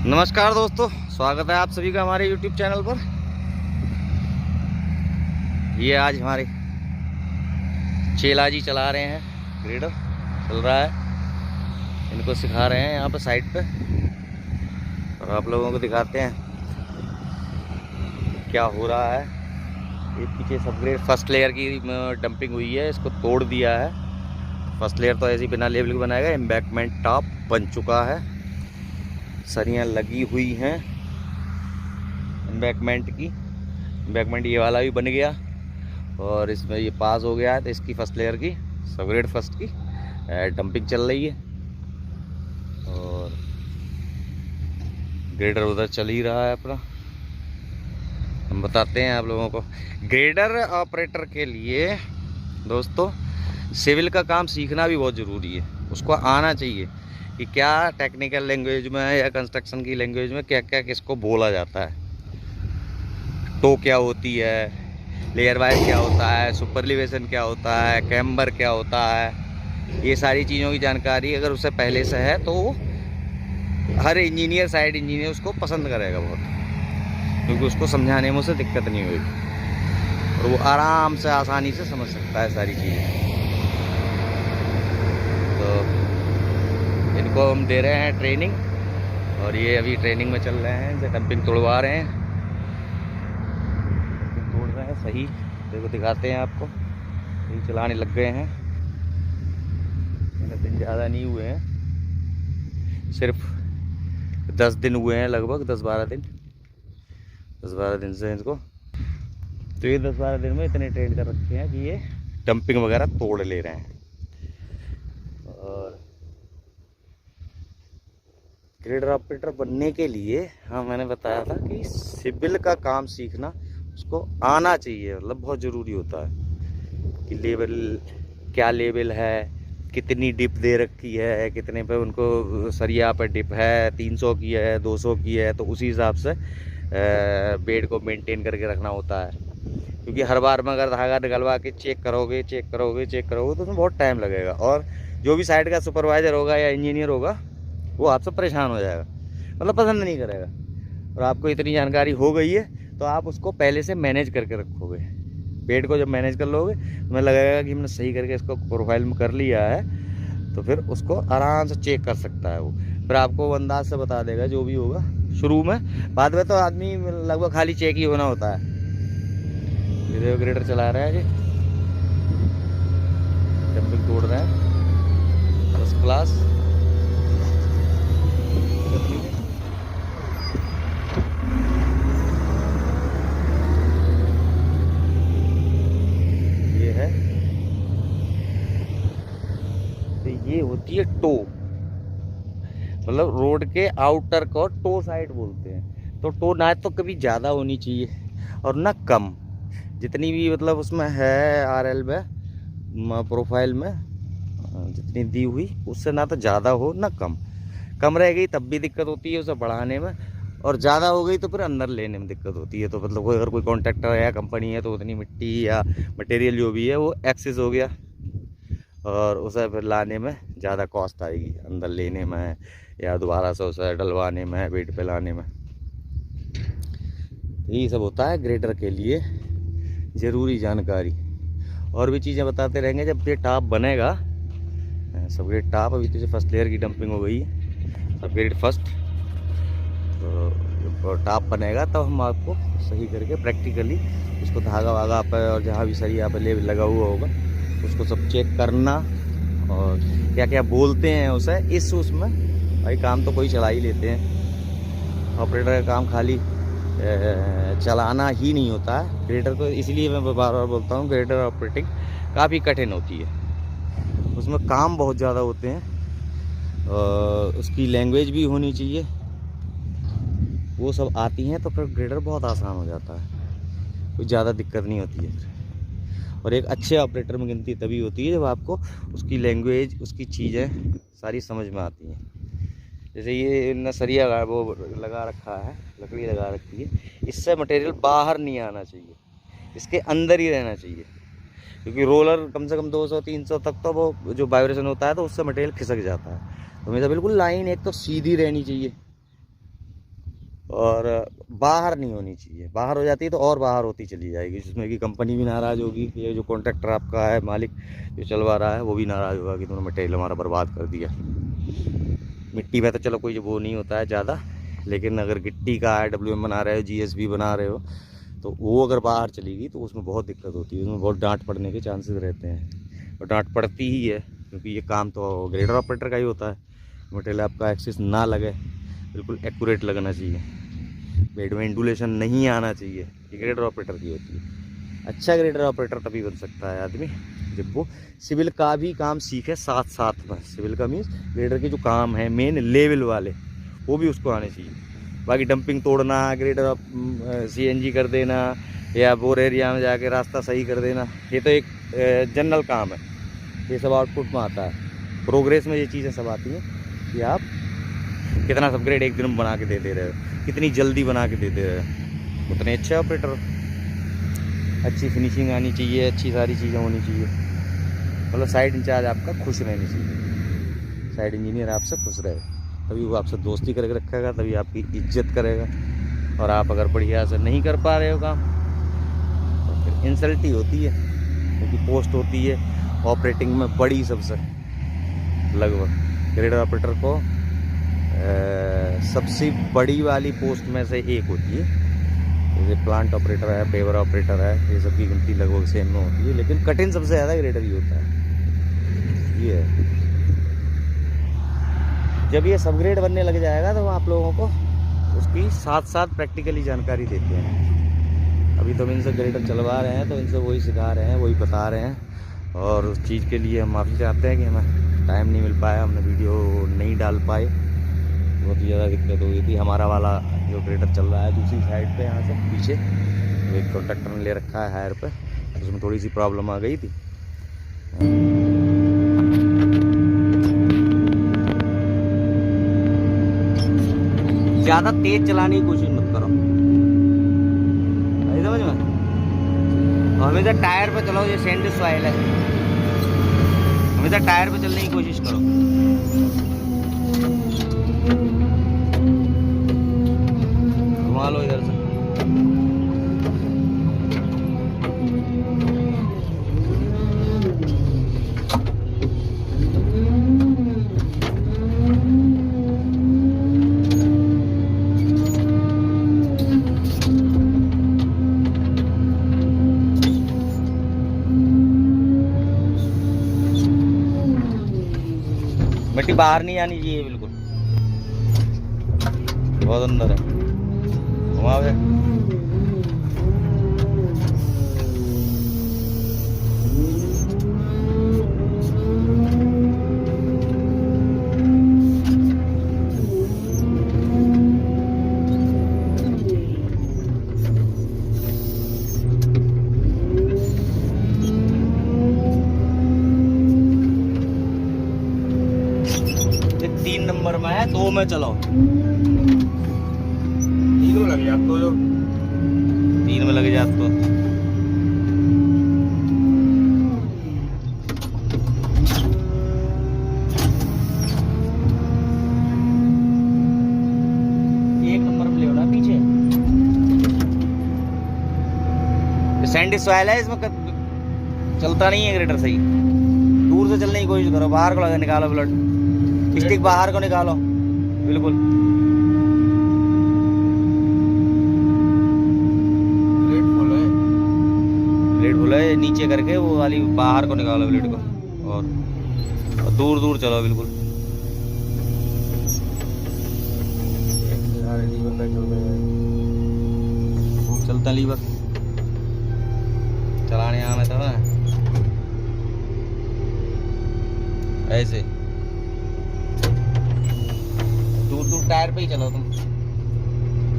नमस्कार दोस्तों, स्वागत है आप सभी का हमारे YouTube चैनल पर। ये आज हमारे चेला जी चला रहे हैं, ग्रेडर चल रहा है, इनको सिखा रहे हैं यहाँ पर साइड पे, और आप लोगों को दिखाते हैं क्या हो रहा है। ये पीछे सब ग्रेड फर्स्ट लेयर की डंपिंग हुई है, इसको तोड़ दिया है। फर्स्ट लेयर तो ऐसी बिना लेबल के बनाएगा। एम्बैकमेंट टॉप बन चुका है, सरियाँ लगी हुई हैं एम्बैकमेंट की। एम्बैकमेंट ये वाला भी बन गया और इसमें ये पास हो गया है। तो इसकी फर्स्ट लेयर की सबग्रेड फर्स्ट की डंपिंग चल रही है और ग्रेडर उधर चल ही रहा है अपना। हम बताते हैं आप लोगों को, ग्रेडर ऑपरेटर के लिए दोस्तों सिविल का काम सीखना भी बहुत ज़रूरी है। उसको आना चाहिए कि क्या टेक्निकल लैंग्वेज में या कंस्ट्रक्शन की लैंग्वेज में क्या क्या किसको बोला जाता है। टो क्या होती है, लेयर वाइज क्या होता है, सुपरलिवेशन क्या होता है, कैम्बर क्या होता है, ये सारी चीज़ों की जानकारी अगर उसे पहले से है तो हर इंजीनियर, साइड इंजीनियर उसको पसंद करेगा बहुत, क्योंकि उसको समझाने में उसे दिक्कत नहीं होगी और वो आराम से आसानी से समझ सकता है सारी चीज़ें। तो इनको हम दे रहे हैं ट्रेनिंग और ये अभी ट्रेनिंग में चल रहे हैं, जो डंपिंग तोड़वा रहे हैं, तोड़ रहे हैं सही। देखो दिखाते हैं आपको, यही चलाने लग गए हैं। मेरे दिन ज़्यादा नहीं हुए हैं, सिर्फ 10 दिन हुए हैं, लगभग 10-12 दिन, 10-12 दिन से इनको। तो ये 10-12 दिन में इतने ट्रेन कर रखे हैं कि ये डंपिंग वगैरह तोड़ ले रहे हैं। और ग्रेडर ऑपरेटर बनने के लिए मैंने बताया था कि सिविल का काम सीखना उसको आना चाहिए, मतलब बहुत ज़रूरी होता है कि लेवल क्या लेवल है, कितनी डिप दे रखी है, कितने पे उनको सरिया पे डिप है, 300 की है, 200 की है, तो उसी हिसाब से बेड को मेंटेन करके रखना होता है। क्योंकि हर बार में अगर धागा निकलवा के चेक करोगे तो उसमें बहुत टाइम लगेगा और जो भी साइड का सुपरवाइज़र होगा या इंजीनियर होगा वो आपसे परेशान हो जाएगा, मतलब पसंद नहीं करेगा। और आपको इतनी जानकारी हो गई है तो आप उसको पहले से मैनेज करके रखोगे। पेड़ को जब मैनेज कर लोगे तो हमें लगेगा कि हमने सही करके इसको प्रोफाइल में कर लिया है, तो फिर उसको आराम से चेक कर सकता है वो। फिर आपको वो अंदाज से बता देगा जो भी होगा शुरू में। बाद में तो आदमी लगभग खाली चेक ही होना होता है। ये ग्रेडर चला रहा है जी, डंपिंग तोड़ रहा है, फर्स्ट क्लास। ये है, तो ये होती है टो, मतलब रोड के आउटर को टो साइड बोलते हैं। तो टो ना तो कभी ज़्यादा होनी चाहिए और ना कम, जितनी भी मतलब उसमें है आरएल में प्रोफाइल में जितनी दी हुई उससे ना तो ज़्यादा हो ना कम। कम रह गई तब भी दिक्कत होती है उसे बढ़ाने में, और ज़्यादा हो गई तो फिर अंदर लेने में दिक्कत होती है। तो मतलब अगर कोई कॉन्ट्रैक्टर है या कंपनी है तो उतनी मिट्टी या मटेरियल जो भी है वो एक्सेस हो गया और उसे फिर लाने में ज़्यादा कॉस्ट आएगी, अंदर लेने में या दोबारा से उसे डलवाने में, बेड पे लाने में। यही सब होता है ग्रेडर के लिए ज़रूरी जानकारी। और भी चीज़ें बताते रहेंगे जब ये टॉप बनेगा। सब ग्रेड टॉप, अभी तो फर्स्ट लेयर की डंपिंग हो गई है, सब ग्रेड फर्स्ट। तो जब टॉप बनेगा तब हम आपको सही करके प्रैक्टिकली उसको धागा वागा पर और जहाँ भी सरिया पर लेबल लगा हुआ होगा उसको सब चेक करना और क्या क्या बोलते हैं उसे इस उसमें। भाई काम तो कोई चला ही लेते हैं, ऑपरेटर का काम खाली चलाना ही नहीं होता है ग्रेडर को। इसलिए मैं बार बार बोलता हूँ ग्रेडर ऑपरेटिंग काफ़ी कठिन होती है, उसमें काम बहुत ज़्यादा होते हैं और उसकी लैंग्वेज भी होनी चाहिए, वो सब आती हैं तो फिर ग्रेडर बहुत आसान हो जाता है, कोई ज़्यादा दिक्कत नहीं होती है। और एक अच्छे ऑपरेटर में गिनती तभी होती है जब आपको उसकी लैंग्वेज, उसकी चीज़ें सारी समझ में आती हैं। जैसे ये नसरिया वो लगा रखा है, लकड़ी लगा रखी है, इससे मटेरियल बाहर नहीं आना चाहिए, इसके अंदर ही रहना चाहिए। क्योंकि रोलर कम से कम 200-300 तक तो वो जो वाइब्रेशन होता है तो उससे मटेरियल खिसक जाता है। तो हमेशा बिल्कुल लाइन एक तो सीधी रहनी चाहिए, और बाहर नहीं होनी चाहिए। बाहर हो जाती है तो और बाहर होती चली जाएगी, जिसमें कि कंपनी भी नाराज़ होगी, ये जो कॉन्ट्रैक्टर आपका है, मालिक जो चलवा रहा है, वो भी नाराज़ होगा कि तुमने मटेरियल हमारा बर्बाद कर दिया। मिट्टी में तो चलो कोई वो नहीं होता है ज़्यादा, लेकिन अगर गिट्टी का IWM बना रहे हो, GSB बना रहे हो, तो वो अगर बाहर चलेगी तो उसमें बहुत दिक्कत होती है, उसमें बहुत डांट पड़ने के चांसेस रहते हैं, और डांट पड़ती ही है, क्योंकि ये काम तो ग्रेडर ऑपरेटर का ही होता है। मटेरियल आपका एक्सेस ना लगे, बिल्कुल एक्यूरेट लगना चाहिए, बेड में इंडुलेशन नहीं आना चाहिए, ये ग्रेडर ऑपरेटर की होती है। अच्छा ग्रेडर ऑपरेटर तभी बन सकता है आदमी जब वो सिविल का भी काम सीखे साथ साथ में। सिविल का मीन्स ग्रेडर के जो काम है मेन लेवल वाले, वो भी उसको आने चाहिए। बाकी डंपिंग तोड़ना, ग्रेडर CNG कर देना, या बोर एरिया में जाके रास्ता सही कर देना, ये तो एक जनरल काम है, ये सब आउटपुट में आता है। प्रोग्रेस में ये चीज़ें सब आती हैं कि आप कितना अपग्रेड एक दिन में बना के दे दे रहे हो, कितनी जल्दी बना के दे दे रहे हो, उतने अच्छे ऑपरेटर। अच्छी फिनिशिंग आनी चाहिए, अच्छी सारी चीज़ें होनी चाहिए, मतलब साइड इंचार्ज आपका खुश रहनी चाहिए, साइड इंजीनियर आपसे खुश रहे, तभी वो आपसे दोस्ती करके रखेगा, तभी आपकी इज्जत करेगा। और आप अगर बढ़िया से नहीं कर पा रहे हो काम तो फिर इंसल्ट ही होती है, क्योंकि पोस्ट होती है ऑपरेटिंग में बड़ी सबसे, लगभग ग्रेडर ऑपरेटर को सबसे बड़ी वाली पोस्ट में से एक होती है। जैसे प्लांट ऑपरेटर है, पेवर ऑपरेटर है, ये सब की गिनती लगभग सेम में होती है, लेकिन कठिन सबसे ज़्यादा ग्रेडर ही होता है। ये है, जब ये सब ग्रेड बनने लग जाएगा तो आप लोगों को उसकी साथ साथ प्रैक्टिकली जानकारी देते हैं। अभी तो हम इनसे ग्रेडर चलवा रहे हैं, तो इनसे वही सिखा रहे हैं, वही बता रहे हैं, और उस चीज़ के लिए हम माफ़ी चाहते हैं कि हमें टाइम नहीं मिल पाया, हमने वीडियो नहीं डाल पाए, बहुत ही ज़्यादा दिक्कत हो गई थी। हमारा वाला जो ग्रेडर चल रहा है दूसरी साइड पे, यहाँ से पीछे एक कॉन्ट्रैक्टर ने ले रखा है हायर पे, उसमें थोड़ी सी प्रॉब्लम आ गई थी। ज़्यादा तेज चलाने की कोशिश मत करो, समझ में। और हमेशा टायर पे चलाओ, ये सैंड सॉइल है, हमेशा टायर पे चलने की कोशिश करो। घुमा लो इधर से। मिट्टी बाहर नहीं आनी चाहिए, बिल्कुल बहुत अंदर है। घुमाओ है। ये 3 नंबर में है, 2 में चलो, 3 में लग जात तो, जो 3 में लग जात तो एक नंबर प्ले होना पीछे। सैंडी सॉइल है, इसमें चलता नहीं है ग्रेडर सही। दूर से चलने की कोशिश करो, बाहर को लगा निकालो, ब्लड स्टिक बाहर को निकालो, बिल्कुल ब्लेड फुल है, नीचे करके वो वाली बाहर को निकालो ब्लेड को, और दूर दूर चलो बिल्कुल। चलता लीवर चलाने आना था ना, ऐसे दूर दूर टायर पे ही चलो तुम,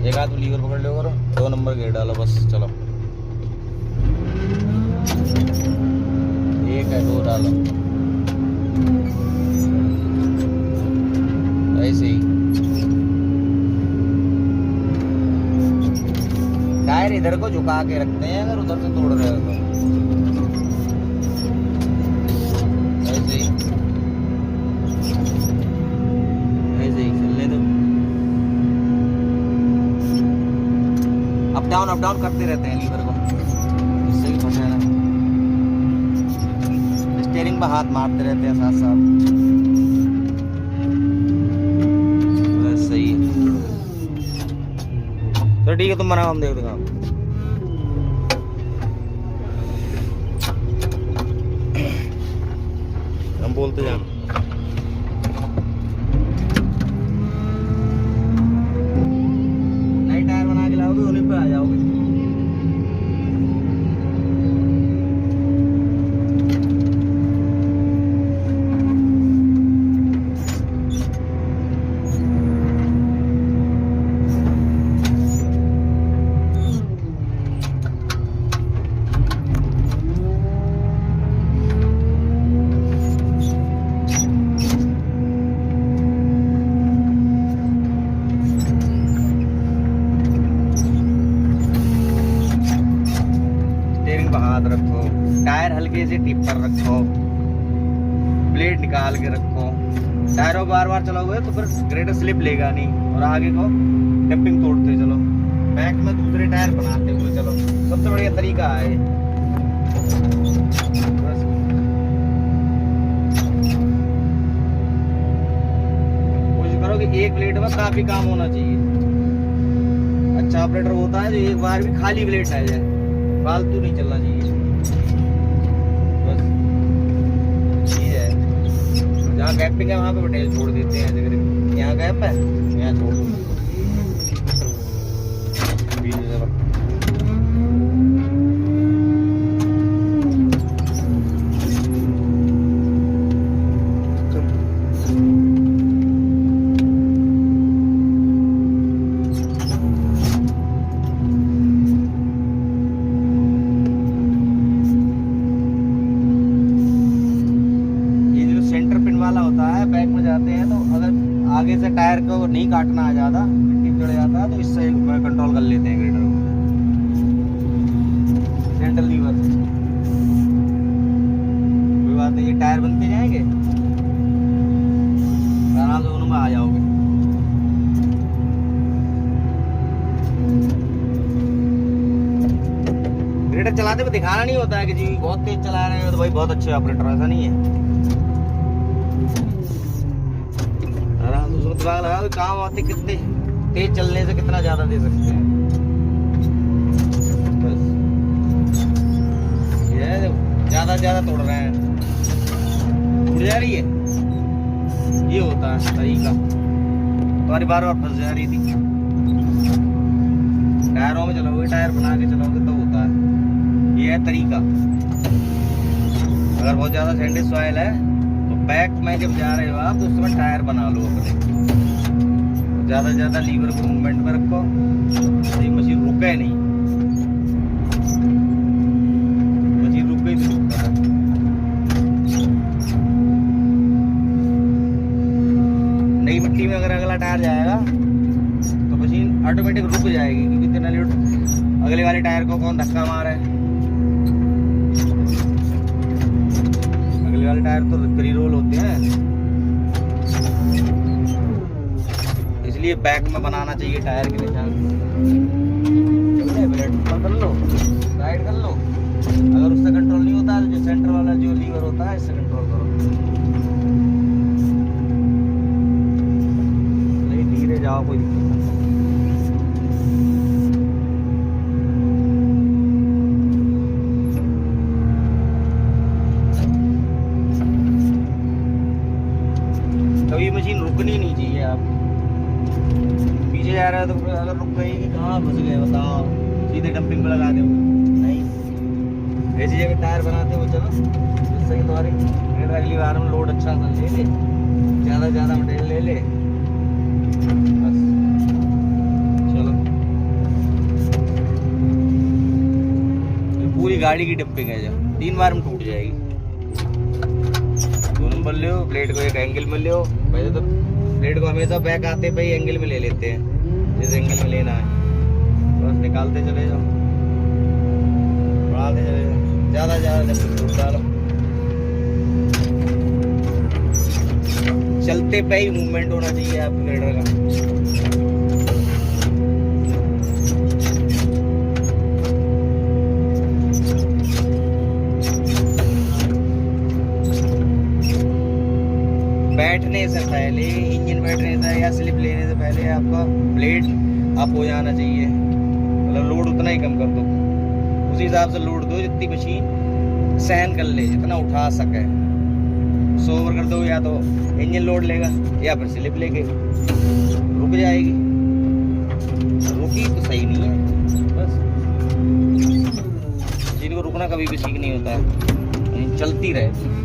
एक हाथ में लीवर पकड़ लो करो, 2 नंबर गेयर डालो, बस चलो। 1 है, 2 डालो, ऐसे ही। टायर इधर को झुका के रखते हैं अगर उधर से तोड़ रहे हो तो, ऐसे ही ऐसे ही चलने दो। अप डाउन करते रहते हैं लीवर को, इससे भी फंसे ना। स्टीयरिंग पर हाथ मारते रहते हैं साथ साथ, बस सही है। तो ठीक है, तुम बनाओ, हम देखते काम। हम बोलते जाओ। नई टायर बना के लाओगे, उन्हीं पे आ जाओगे। हाथ रखो, टायर हल्के से टिप पर रखो, ब्लेड निकाल के रखो। टायरों बार बार चलाओगे तो फिर ग्रेटर स्लिप लेगा नहीं, और आगे को डंपिंग तोड़ते चलो, बैक में दूसरे टायर बनाते हुए चलो। सबसे बढ़िया तरीका है कोशिश करो कि एक ब्लेड में काफी काम होना चाहिए। अच्छा ऑपरेटर होता है जो एक बार भी खाली ब्लेड आ जाए, फालतू नहीं चलना चाहिए। बस ये है, जहाँ गैपिंग है वहाँ पे पटेल छोड़ देते हैं। यहाँ गैप है, यहाँ छोड़ दो। बैक में जाते हैं तो अगर आगे से टायर को नहीं काटना आ जाता, मिट्टी चढ़ जाता है, तो इससे कंट्रोल कर लेते हैं ग्रेडर को, सेंट्रल लीवर। कोई बात नहीं, ये टायर बनते जाएंगे, आराम से उनमें आ जाओगे। ग्रेडर चलाते हुए दिखाना नहीं होता है कि जी बहुत तेज चला रहे हैं तो भाई बहुत अच्छे ऑपरेटर, ऐसा नहीं है। दिमाग लगा तो काम आते, कितने तेज चलने से कितना ज्यादा दे सकते हैं। बस ये ज्यादा तोड़ रहे हैं, उड़ जा रही है, ये होता है तरीका। तुम्हारी बार बार फंस जा रही थी। टायरों में चलोगे, टायर बना के चलोगे तो होता है। ये है तरीका। अगर बहुत ज्यादा सैंडविच सॉइल है तो बैक में जब जा रहे हो आप, तो उसमें टायर बना लो अपने। ज्यादा से ज्यादा लीवर को मूवमेंट में रखो, ये मशीन रुके नहीं। मशीन रुक गई तो रुकता है। नई मिट्टी में अगर अगला टायर जाएगा तो मशीन ऑटोमेटिक रुक जाएगी, क्योंकि इतना लेट अगले वाले टायर को कौन धक्का मारा है। अगले वाले टायर तो फ्री रोल होते हैं, इसलिए बैक में बनाना चाहिए टायर के निशान। ब्लेड ऊपर कर लो, साइड कर लो। अगर उससे कंट्रोल नहीं होता तो जो सेंटर वाला जो लीवर होता है, इससे कंट्रोल करो। नहीं, धीरे जाओ, कोई दिक्कत नहीं। कभी मशीन रुकनी नहीं चाहिए। आप पीछे जा रहे हो तो अगर रुक गई कि कहाँ फंस गए बताओ, सीधे डंपिंग पे लगा दो। नहीं, ऐसी जगह टायर बनाते हो चलो, जिससे कि तुम्हारी अगली बार में लोड अच्छा सा ले ले, ज़्यादा मटेरियल ले ले। बस चलो, पूरी गाड़ी की डंपिंग है, जब 3 बार में टूट जाएगी। 2 नंबर ले, प्लेट को एक एंगल में ले। पहले तो प्लेट को हमेशा बैक आते पे एंगल में ले लेते हैं, जिस एंगल में लेना है बस निकालते चले जाओ, बढ़ाते चले जाओ, ज़्यादा डालो। चलते पे ही मूवमेंट होना चाहिए आपके ग्रेडर का। पहले इंजन बैठने से या स्लिप लेने से पहले आपका ब्लेड अप हो जाना चाहिए, मतलब लोड उतना ही कम कर दो, उसी हिसाब से लोड दो जितनी मशीन सहन कर ले, जितना उठा सके। सोवर कर दो या तो इंजन लोड लेगा या फिर स्लिप लेके रुक जाएगी। रुकी तो सही नहीं है, बस मशीन को रुकना कभी भी ठीक नहीं होता है, चलती रहे।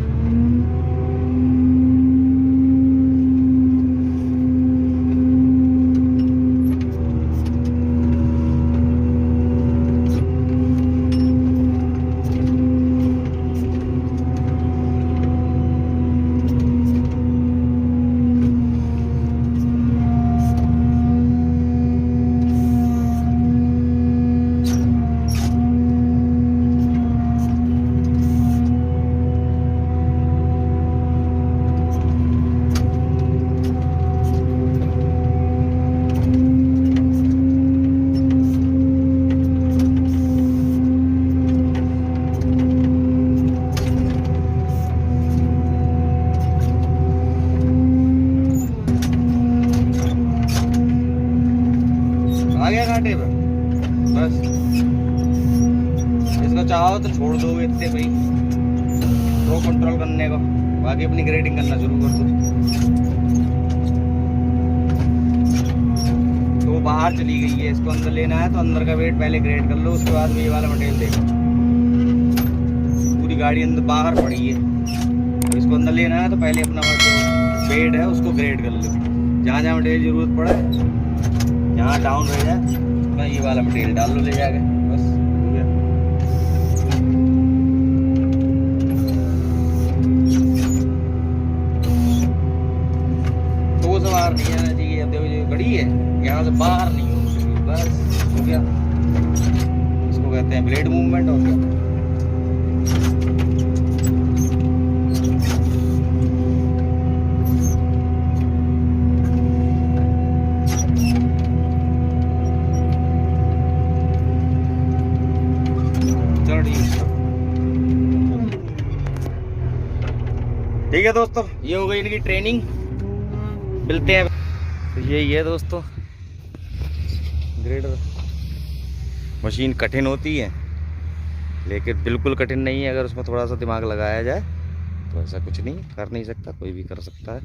आ गया कांटे पर, बस इसको चाहो तो छोड़ दो इतने भाई रो कंट्रोल करने को, बाकी अपनी ग्रेडिंग करना शुरू कर दो। तो बाहर चली गई है, इसको अंदर लेना है तो अंदर का वेट पहले ग्रेड कर लो, उसके बाद में ये वाला मटेरियल देखो। पूरी गाड़ी अंदर बाहर पड़ी है, तो इसको अंदर लेना है तो पहले अपना जो वेट है उसको ग्रेड कर लो। जहाँ जहाँ मटेरियल जरूरत पड़े, यहाँ डाउन रह जाए तो ये वाला मटेरियल डाल लो, ले जाएगा, बस हो गया। तो से बाहर नहीं आना चाहिए। अब देखो जो गड़ी है यहाँ से बाहर नहीं होना चाहिए, बस हो गया। इसको कहते हैं ब्लेड मूवमेंट। हो गया, ठीक है दोस्तों, ये हो गई इनकी ट्रेनिंग। मिलते हैं। तो यही है दोस्तों, ग्रेडर मशीन कठिन होती है लेकिन बिल्कुल कठिन नहीं है। अगर उसमें थोड़ा सा दिमाग लगाया जाए तो ऐसा कुछ नहीं, कर नहीं सकता, कोई भी कर सकता है।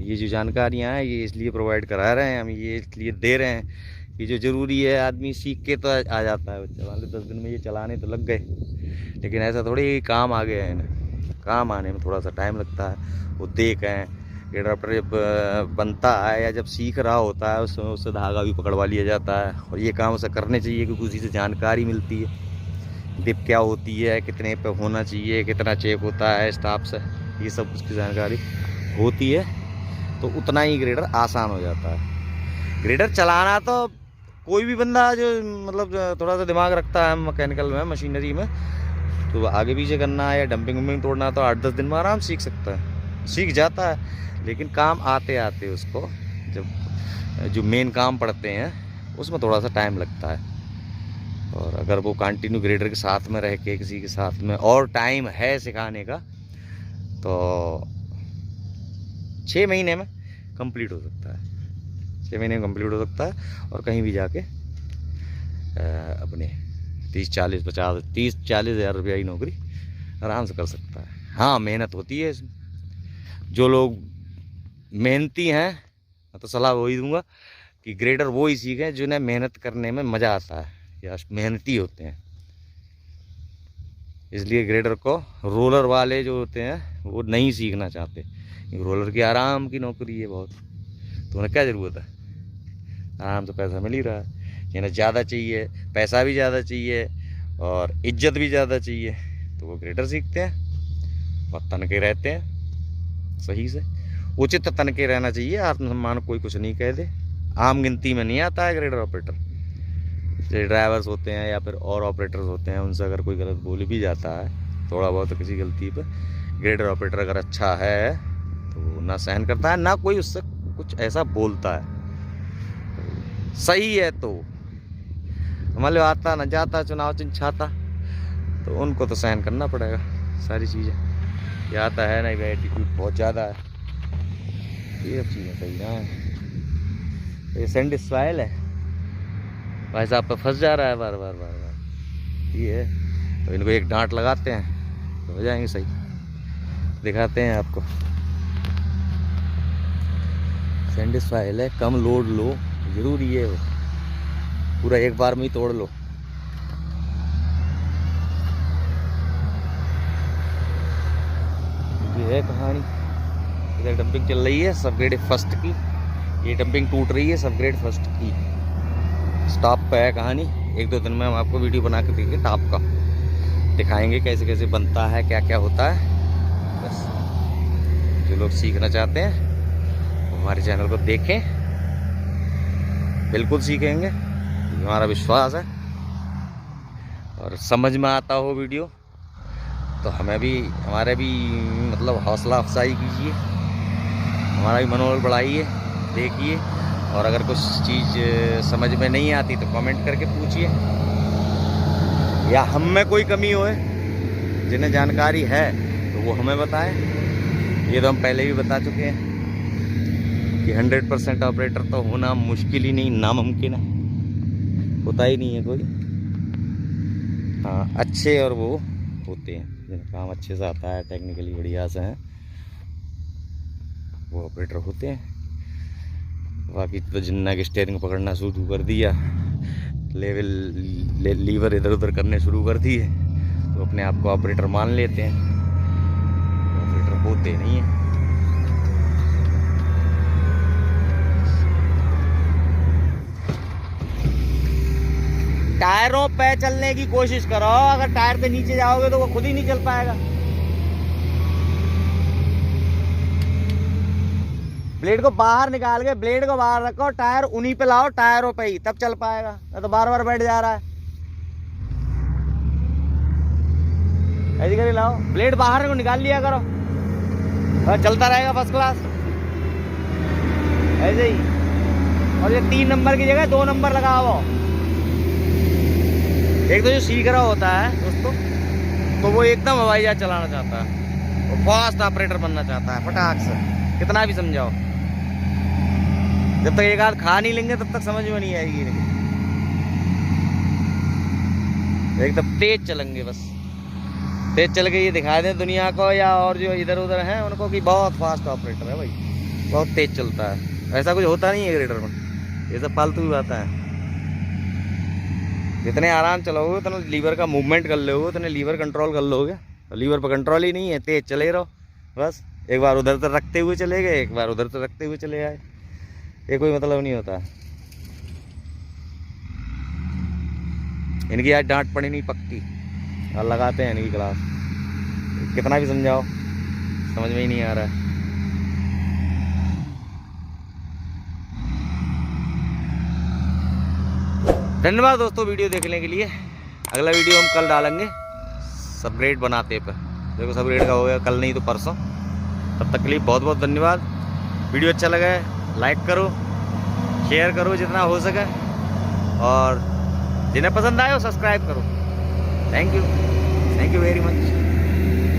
ये जो जानकारियाँ हैं ये इसलिए प्रोवाइड करा रहे हैं हम, ये इसलिए दे रहे हैं कि जो ज़रूरी है आदमी सीख के तो आ जाता है। बच्चा मान लो 10 दिन में ये चलाने तो लग गए, लेकिन ऐसा थोड़ी काम आ गया है ना, काम आने में थोड़ा सा टाइम लगता है। वो देखें ग्रेडर जब बनता है या जब सीख रहा होता है उसमें उससे धागा भी पकड़वा लिया जाता है, और ये काम उसे करने चाहिए क्योंकि उसी से जानकारी मिलती है। डिप क्या होती है, कितने पे होना चाहिए, कितना चेक होता है स्टाफ से, ये सब उसकी जानकारी होती है तो उतना ही ग्रेडर आसान हो जाता है। ग्रेडर चलाना तो कोई भी बंदा जो मतलब थोड़ा सा दिमाग रखता है मैकेनिकल में, मशीनरी में, तो आगे पीछे करना है या डंपिंग वम्पिंग तोड़ना तो 8-10 दिन में आराम सीख सकता है, सीख जाता है। लेकिन काम आते आते उसको जब जो मेन काम पड़ते हैं उसमें थोड़ा सा टाइम लगता है। और अगर वो कंटिन्यू ग्रेडर के साथ में रह के किसी के साथ में और टाइम है सिखाने का तो 6 महीने में कंप्लीट हो सकता है, 6 महीने में कंप्लीट हो सकता है। और कहीं भी जाके अपने 30-40 हज़ार रुपया की नौकरी आराम से कर सकता है। हाँ, मेहनत होती है इसमें। जो लोग मेहनती हैं मैं तो सलाह वही दूंगा कि ग्रेडर वो ही सीखें जिन्हें मेहनत करने में मज़ा आता है या मेहनती होते हैं। इसलिए ग्रेडर को रोलर वाले जो होते हैं वो नहीं सीखना चाहते, रोलर की आराम की नौकरी है बहुत, तो उन्हें क्या ज़रूरत है, आराम से पैसा मिल ही रहा है। जिन्हें ज़्यादा चाहिए, पैसा भी ज़्यादा चाहिए और इज्जत भी ज़्यादा चाहिए, तो वो ग्रेडर सीखते हैं और तनके रहते हैं। सही से उचित तनके रहना चाहिए, आत्मसम्मान कोई कुछ नहीं कह दे। आम गिनती में नहीं आता है ग्रेडर ऑपरेटर। जो ड्राइवर्स होते हैं या फिर और ऑपरेटर्स होते हैं उनसे अगर कोई गलत बोल भी जाता है थोड़ा बहुत तो किसी गलती पर, ग्रेडर ऑपरेटर अगर अच्छा है तो ना सहन करता है, ना कोई उससे कुछ ऐसा बोलता है। सही है तो मान लो आता ना जाता चुनाव चिन्ह छाता तो उनको तो सहन करना पड़ेगा सारी चीज़ें। ये आता है ना, एटीट्यूड बहुत ज़्यादा है, ये सब चीज़ें सही ना। ये सैंड सॉइल है भाई साहब, पे फंस जा रहा है बार बार बार बार। ये है तो इनको एक डांट लगाते हैं तो हो जाएंगे सही। दिखाते हैं आपको, सैंड सॉइल है, कम लोड लो, जरूरी है वो, पूरा एक बार में ही तोड़ लो। ये है कहानी। इधर डंपिंग चल रही है सब ग्रेड फर्स्ट की, ये डंपिंग टूट रही है सब ग्रेड फर्स्ट की। स्टॉप पे है कहानी, 1-2 दिन में हम आपको वीडियो बना के देंगे टॉप का, दिखाएंगे कैसे कैसे बनता है, क्या क्या होता है। बस जो लोग सीखना चाहते हैं वो हमारे चैनल को देखें, बिल्कुल सीखेंगे, हमारा विश्वास है। और समझ में आता हो वीडियो तो हमें भी, हमारे भी मतलब हौसला अफजाई कीजिए, हमारा भी मनोबल बढ़ाइए, देखिए। और अगर कुछ चीज़ समझ में नहीं आती तो कमेंट करके पूछिए, या हम में कोई कमी होए, जिन्हें जानकारी है तो वो हमें बताएं। ये तो हम पहले भी बता चुके हैं कि 100% ऑपरेटर तो होना मुश्किल ही नहीं, नामुमकिन है, होता ही नहीं है कोई। हाँ, अच्छे और वो होते हैं जिनका काम अच्छे से आता है, टेक्निकली बढ़िया से हैं, वो ऑपरेटर होते हैं। बाकी तो जिन्ना की स्टीयरिंग पकड़ना शुरू कर दिया, लीवर इधर उधर करने शुरू कर दिए तो अपने आप को ऑपरेटर मान लेते हैं, ऑपरेटर होते नहीं हैं। टायरों पे चलने की कोशिश करो, अगर टायर के नीचे जाओगे तो वो खुद ही नहीं चल पाएगा। ब्लेड को बाहर निकाल के, ब्लेड को बाहर रखो, टायर उन्हीं पे लाओ, टायरों पे ही, तब चल पाएगा, नहीं तो बार बार बैठ जा रहा है। ऐसे कर लाओ, ब्लेड बाहर को निकाल लिया करो, और चलता रहेगा फर्स्ट क्लास ऐसे ही। और ये 3 नंबर की जगह 2 नंबर लगाओ। एक तो जो सीख रहा होता है दोस्तों, तो वो एकदम हवाई जहाज चलाना चाहता है, वो फास्ट ऑपरेटर बनना चाहता है फटाक से, कितना भी समझाओ। जब तक एक आध खा नहीं लेंगे तब तक समझ में नहीं आएगी। एकदम तेज चलेंगे, बस तेज चल के ये दिखा दें दुनिया को या और जो इधर उधर हैं उनको कि बहुत फास्ट ऑपरेटर है भाई, बहुत तेज चलता है। ऐसा कुछ होता नहीं है ग्रेडर में, ये सब फालतू की बात है। जितने आराम चलोगे उतना लीवर का मूवमेंट कर लोगे, उतने लीवर कंट्रोल कर लोगे। लीवर पर कंट्रोल ही नहीं है, तेज चले रहो बस। एक बार उधर तक रखते हुए चले गए, एक बार उधर तक रखते हुए चले आए, ये कोई मतलब नहीं होता। इनकी आज डांट पड़ी नहीं पक्की, और लगाते हैं इनकी क्लास, कितना भी समझाओ समझ में ही नहीं आ रहा है। धन्यवाद दोस्तों वीडियो देखने के लिए। अगला वीडियो हम कल डालेंगे सबग्रेड बनाते पे, देखो सबग्रेड का हो गया कल नहीं तो परसों। तब तक के लिए बहुत बहुत धन्यवाद। वीडियो अच्छा लगा है लाइक करो, शेयर करो जितना हो सके, और जिन्हें पसंद आए वो सब्सक्राइब करो। Thank you very much.